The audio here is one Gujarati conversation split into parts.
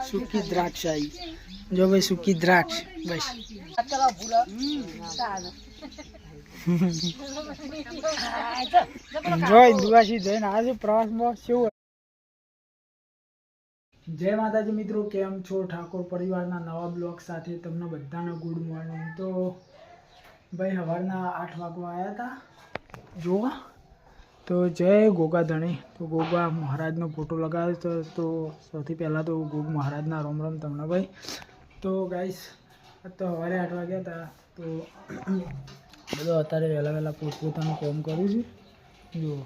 सूकी द्राक्ष आई जो भाई सूकी द्राक्ष बस જોઈ દુવાસી જઈને આજે પ્રવાસમાં શું જય માતાજી મિત્રો, કેમ છો? ઠાકોર પરિવારના નવા બ્લોગ સાથે તમને બધાને ગુડ મોર્નિંગ। તો ભાઈ સવારના 8 વાગવા આવ્યા હતા જોવા, તો જય ગોગા ધણી। તો ગોગા મહારાજનો ફોટો લગાવ્યો તો સૌથી પહેલાં તો ગોગ મહારાજના રોમ રોમ તમને ભાઈ। તો ગાઈસ તો સવારે 8 વાગ્યા હતા, તો બધો અત્યારે વહેલા વહેલા પોતપોતાનું કામ કર્યું છે જુઓ।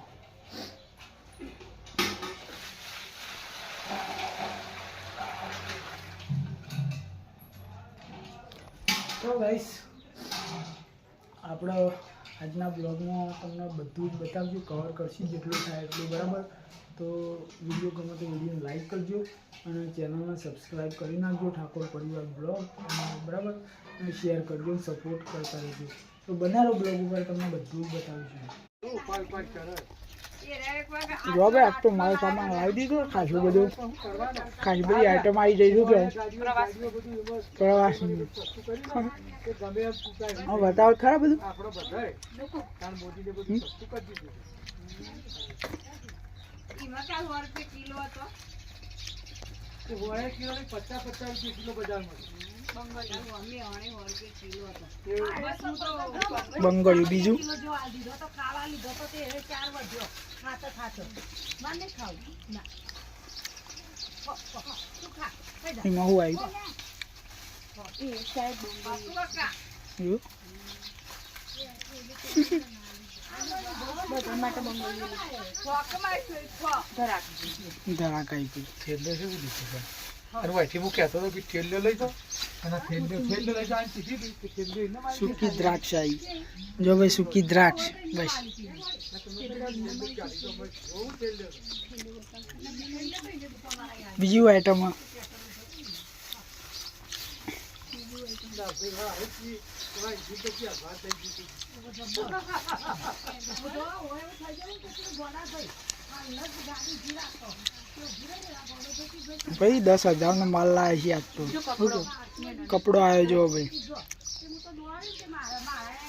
તો ગાઈસ આપણે આજના બ્લોગમાં તમને બધું જ બતાવજો, કવર કરશું જેટલું થાય એટલું, બરાબર। તો વિડીયો ગમે તો વિડીયોને લાઈક કરજો અને ચેનલને સબસ્ક્રાઈબ કરી નાખજો ઠાકોર પરિવાર બ્લોગ, બરાબર, અને શેર કરજો, સપોર્ટ કરતા રહેજો। તો બનારો બ્લોગ ઉપર તમને બધું જ બતાવીશું। જો ભાઈ આજ તો મારો સામાન લાવી દીધો, ખાસું બધું, ખાસી બધી આઈટમ આવી જઈશું કે પ્રવાસની। બતાવો ખરા બધું બંગળ્યું બીજું એમાં શું આવ્યું? सूकी द्राक्ष आई जो भाई सूकी द्राक्ष बस बीजू आइटम भाई 10,000 નો માલ લાવે છે આજ તો। કપડો આવ્યો જો ભાઈ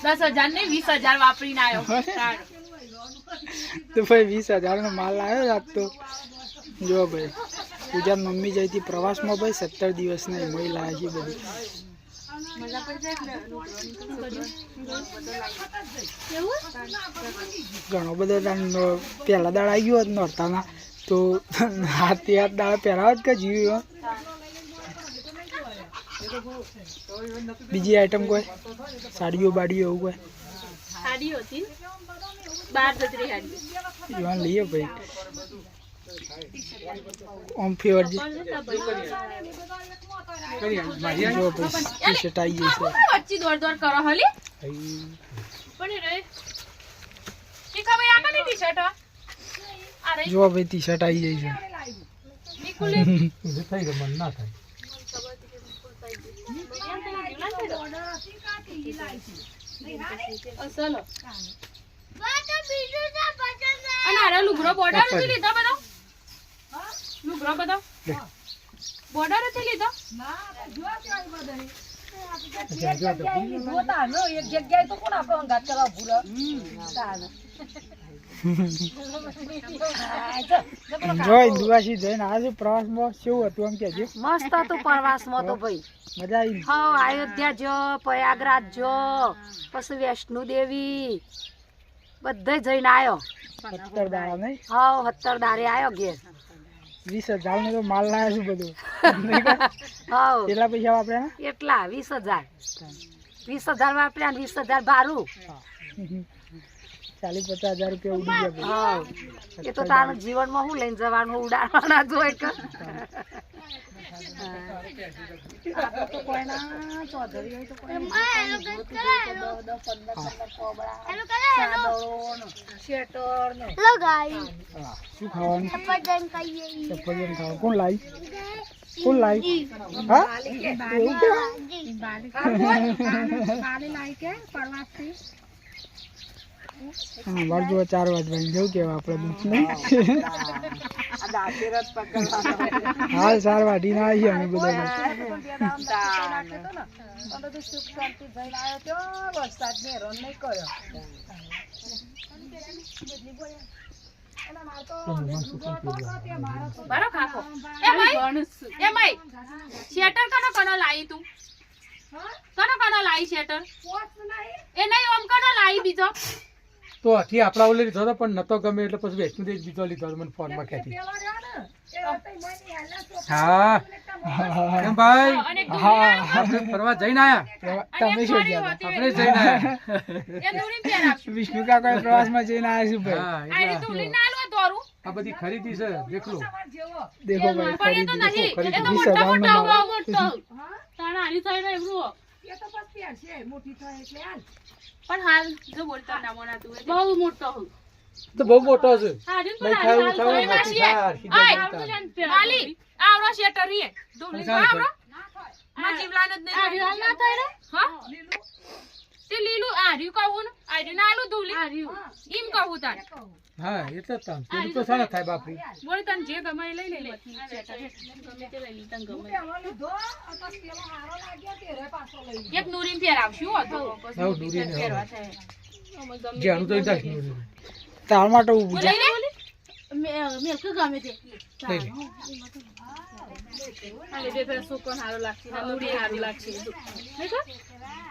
10,000 ને 20,000 વાપરીને આવ્યો તો ભાઈ 20,000 નો માલ આવ્યો આજ તો જો ભાઈ। પૂજા મમ્મી જઈ હતી પ્રવાસમાં ભાઈ 17 દિવસ ને મળી લાવે છે બધી। ઘણો બધો પહેલા દાડા આવી ગયો નોરતાના, તો હાથ દાડા પહેરાવ કે જીવ્યું। બીજી આઈટમ કોઈ સાડીઓ બાડીઓ એવું કોઈ સાડીઓ હતી 12 ગજરી સાડી લઈએ ભાઈ ઓમ ફેવર જો ટી શર્ટ આવી ગઈ છે। વચ્ચે દોડ કરો હલી પણ રે કી ખબર આ કની ટી શર્ટ અરે જો ભાઈ ટી શર્ટ આવી ગઈ છે। નિકુલે એ થઈ ગયું મન ના થાય અસલો અને આરે લુગરો બોર્ડર થી લીધો બધો લુગરો બધો બોર્ડર થી લીધો ના જો આ બધાય એક જગ્યાએ તો કોણ આપણો અંગાત કરવા ભૂલો જોઈ દુવાસી જઈને આજે પ્રવાસમાં કેવું હતું એમ કેજો? મસ્ત હતું પ્રવાસમાં તો ભાઈ, મજા આવી? હા, અયોધ્યા જો, પ્રયાગરાજ જો, પછી વૈષ્ણો દેવી બધે જઈને આવ્યો। 17 દાડા નહીં? હા, 17 દારે આવ્યો ઘેર। 20,000 નો તો માલ લાવ્યો છું બધું। હા, કેટલા પૈસા વાપર્યા? એટલા 20,000 વાપર્યા, 20,000 ભાડું। 40-50,000 રૂપિયા ઉડી ગયા। હા, એ તો તારું જીવનમાં હું લઈને જવાનું ઉડાડવાના જોઈ કે શું ખાવાનું? સફરજન ખાવાનું। કોણ લાવી? કોણ લાવી? હા હા વાર જો 4 વાગવા જવું કેવા આપણે હાલ 4 વાટી ના આવી અમે બધા બરો ખાખો એ ભાઈ શેટર કનો લાઈ તું કનો લાઈ શેટર એ નહીં ઓમ કનો લાઈ બીજો તો હથી આપણા ઓલે લીધો હતો પણ નતો ગમે એટલે પછી વૈષ્ણુદેવ બીજો લીધો હતો મને ફોનમાં ખેંચી હા કેમ ભાઈ અને આપણે ફરવા જઈને આયા તમે શું ગયા આપણે જઈને આયા એ દોરી પેર આપશું વિષ્ણુ કાકા પ્રવાસમાં જઈને આવ્યા છું ભાઈ હા આ એટલે તું લીન આલવા તોરું આ બધી ખરીદી છે દેખ લો દેખો ભાઈ પણ એ તો નહીં એ તો મોટા મોટા તારા આની સાઈડ એવરું પણ હાલ જો બોલતા ના મોના તું બહુ મોટો હું તો બહુ મોટો છે હાજુ નહીં ખાવું ખાવું નથી માલી આવરો શેટર રીએ દોલી આવરો માં જીવલાન જ નહીં આ ના થાય રે હા તે લીલું આ રહ્યું કહું ને આ રહ્યું નાલું દોલી આ રહ્યું ઈમ કહું તાર હા એટલે જ તાન પેલું તો સારા થાય બાપરી બોલ તને જે ગમે એ લઈ લે શેટર ગમે તે લઈ લી તને ગમે એક નૂરીન પેર આવશું હતું હવ દૂરીને પહેરવા થાય જે આનું તો ઇદાસ તાર માટે ઊભું છે લઈ લે મેલક ગમે તે આલે જે પેર સુકોન હારો લાગશે નૂરી હારો લાગશે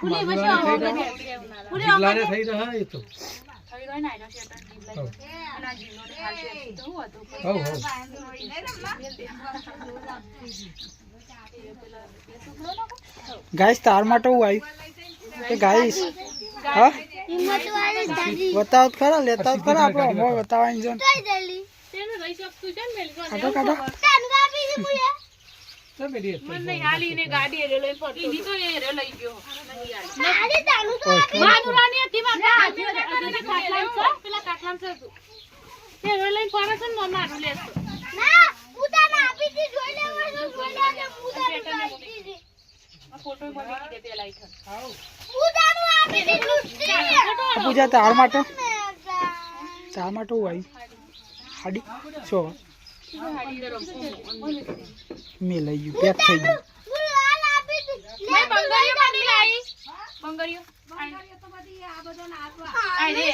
પુલી બચો પુલી જીવલાને થઈ રહ્યા એ તો થઈ ગયો ના એના શેટર જીવલા અને આ જીવનો ને હાલ છે તો હું હતું હવ હવ ગાઈસ તાર માટે હું આવ્યું એ ગાઈસ હા બતાવો તો ખરા લેતા તો ખરા આપણે હમણાં બતાવવાની છે તેનું રહી શકતું છે ને મેલકો કાઢો કાઢો તમે દે મને નહીં હાલી ને ગાડી એ લઈ પડતો ઈ તો એ રે લઈ ગયો ઓકે. માનુરાની હતી માં કાટલામ છે પેલા કાટલામ છે તું તે રે લઈ પડે છે ને મારું લેતો આ ફોટો મને કી દે પેલા ઈ પૂજા તાર માટે હું આવ્યું હાડી છો મેં લઈ ગયું પેક થઈ ગયું મેં બંગરીઓ કાઢી લાઈ બંગરીઓ આઈ રે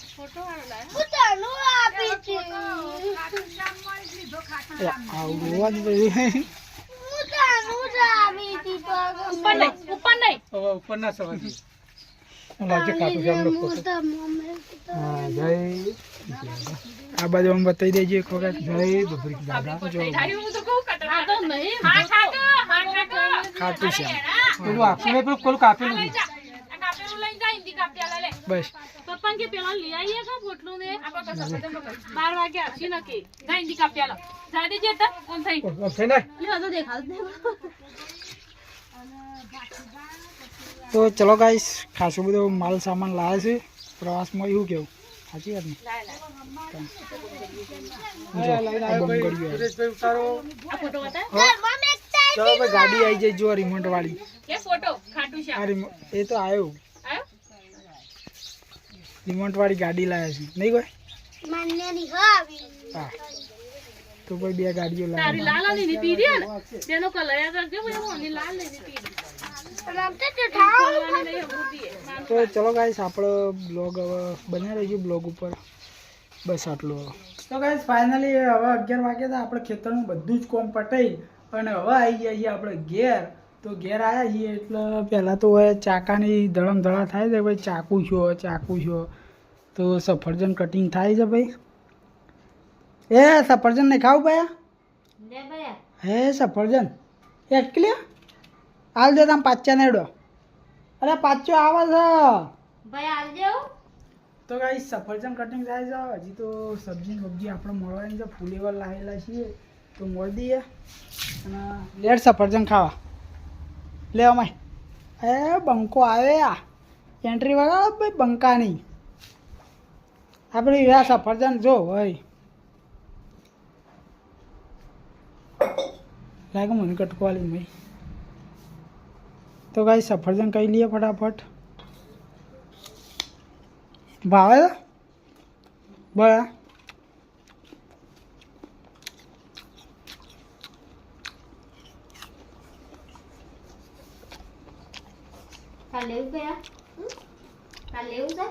ફોટો વાળો લાય આવું રોવાનું ભાઈ ઉપર નહીં હવે ઉપરના સવાથી લાગે કાપું છે અમને ફોટો હા જય આ બાજુ આમ બતાવી દેજો એક વખત જય બબરી દાદા જો ધાર્યું હું તો કહું કટર આ તો નહીં હા ખાતું છે પેલું આખું ને પેલું કોલું કાપેલું છે આ કાપેલું લઈ જા ઇન્દી કાપ્યા લે બસ પપ્પા કે પેલા લઈ આવીએ કા પોટલું ને આપા કસા સદમ 12 વાગે આવશી નકી જા ઇન્દી કાપ્યા લા જા દેજે તા કોણ થઈ થઈ ને લે તો દેખાડ દે તો ચલો ગાઈસ ખાસો બધો માલ સામાન લાવે છે પ્રવાસમાં એવું કેવું સાચી વાત ને જો આ બંગડીઓ આવે. સુરેશભાઈ ઉતારો આ ફોટો બતા ચલો ભાઈ ગાડી આવી જાય જો રિમોટ વાળી કે ફોટો ખાટું છે આ રિમોટ એ તો આવ્યો આયો રિમોટ વાળી ગાડી લાવ્યા છે નહીં કોઈ હા તો ભાઈ બે ગાડીઓ તારી લાવે લાલ ની પીડી ને તેનો કલર કરજો ભાઈ મોની લાલ ની પીડી તો ચલો ગાઈસ આપણો બ્લોગ હવે બને રહીશું બ્લોગ ઉપર બસ આટલું તો ગાઈસ ફાઇનલી હવે 11 વાગ્યા હતા આપણે ખેતરનું બધું જ કોમ પટાઈ અને હવે આવી ગયા છીએ આપણે ઘેર તો ઘેર આવ્યા છીએ એટલે પહેલાં તો હવે ચાકાની ધડમ ધડા થાય છે ભાઈ ચાકુ છો તો સફરજન કટિંગ થાય છે ભાઈ એ સફરજન નહીં ખાવું ભાઈ હે સફરજન એટલી હાલ દે તમે પાચ્ચા નેડો અરે પાચ્ચો આવે છે તો ગાઈસ સફરજન કટિંગ થાય છે હજી તો સબ્જી આપણે મળવાની છે ફુલેવર લાવેલા છીએ તો મળી દઈએ અને લેટ સફરજન ખાવા લે અમાય એ બંકો આવે આ એન્ટ્રી વગાડો ભાઈ બંકા નહીં આપણે આ સફરજન જો ભાઈ લાગે મને કટકો વાળી ભાઈ તો ગાઈ સફરજન કહી લઈએ ફટાફટ. ભાવે છે બરા લેવું કયા લેવું છે